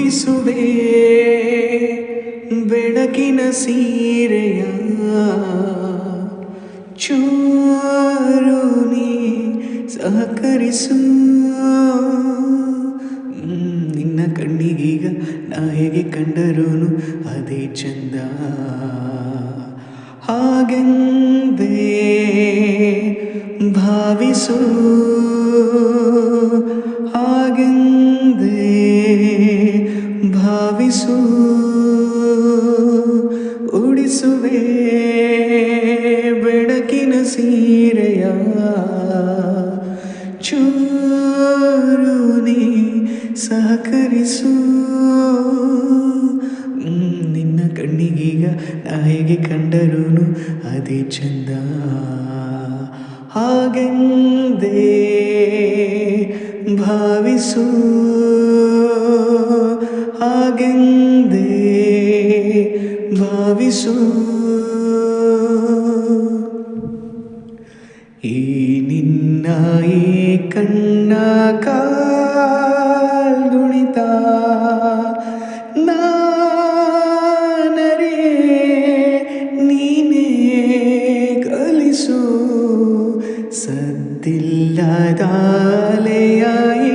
ಉಡಿಸುವೆ ಬೆಳಕಿನ ಸೀರೆಯ ಚೂರು ನೀ ಸಹಕರಿಸು ನಿನ್ನ ಕಣ್ಣಿಗೀಗ ನಾ ಹೇಗೆ ಕಂಡರೂನು ಅದೇ ಚಂದ ಹಾಗೆಂದೇ ಭಾವಿಸು ಹಾಗೆಂದೇ ಭಾವಿಸು ಉಡಿಸುವೆ ಬೆಳಕಿನ ಸೀರೆಯ ಚೂರು ನೀ ಸಹಕರಿಸು ನಿನ್ನ ಕಣ್ಣಿಗೀಗ ನಾ ಹೇಗೆ ಕಂಡರೂನು ಅದೇ ಚಂದ ಹಾಗೆಂದೇ ಭಾವಿಸು ಹಾಗೆಂದೇ ಭಾವಿಸು ಈ ನಿನ್ನ ಈ ಕಣ್ಣ ಕಾಲ್ಗುಣಿತ ನಾನರೇ ನೀನೇ ಕಲಿಸು ಸದ್ದಿಲ್ಲದ ಅಲೆಯಾಯಿ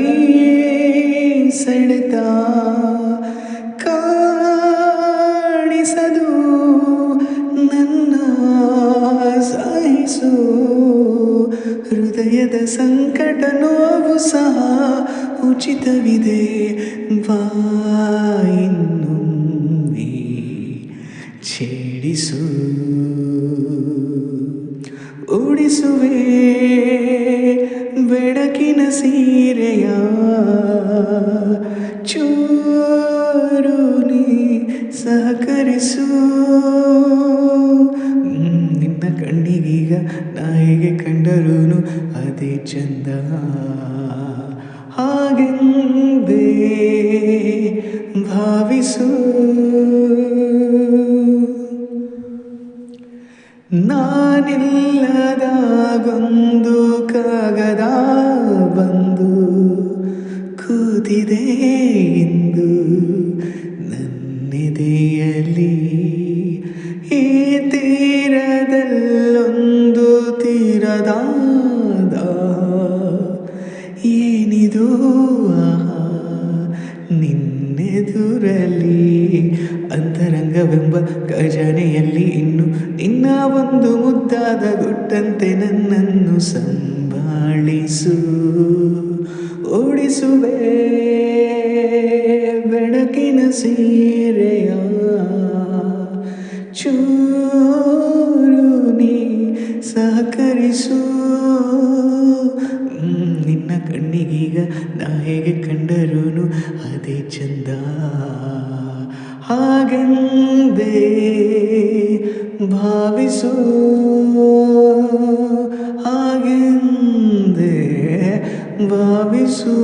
ಸೆಳೆತ ಕಾಣಿಸದು ನನ್ನ ಸಹಿಸು ಹೃದಯದ ಸಂಕಟ ನೋವು ಸಹ ಉಚಿತವಿದೆ ಬಾ ಇನ್ನೊಮ್ಮೆ ಛೇಡಿಸು ಉಡಿಸುವೆ ಬೆಳಕಿನ ಸೀರೆಯ ಚೂರು ನೀ ಸಹಕರಿಸು ನಿನ್ನ ಕಣ್ಣಿಗೀಗ ನಾ ಹೇಗೆ ಕಂಡರೂನು ಅದೇ ಚಂದ ಹಾಗೆಂದೇ ಭಾವಿಸು ನಾನಿಲ್ಲದಾಗೊಂದು ಕಾಗದ ಬಂದು ಕೂತಿದೆ ಇಂದು ನನ್ನೆದೆಯಲ್ಲಿ ಈ ತೀರದಲ್ಲೊಂದು ತೀರದಾದ ಏನಿದು ನಿನ್ನೆದುರಲ್ಲಿ ಅಂತರಂಗವೆಂಬ ಖಜಾನೆಯಲ್ಲಿ ಇನ್ನು ನಿನ್ನ ಒಂದು ಮುದ್ದಾದ ಗುಟ್ಟಂತೆ ನನ್ನನ್ನು ಸಂಭಾಳಿಸು ಓಡಿಸುವೆ ಬೆಳಕಿನ ಸೀರೆಯ ಚೂರು ನೀ ಸಹಕರಿಸು ನಿನ್ನ ಕಣ್ಣಿಗೀಗ ನಾ ಹೇಗೆ ಕಂಡರೂನು ಅದೇ ಚಂದ ಹಾಗೆಂದೇ ಭಾವಿಸು ಹಾಗೆಂದೇ ಭಾವಿಸು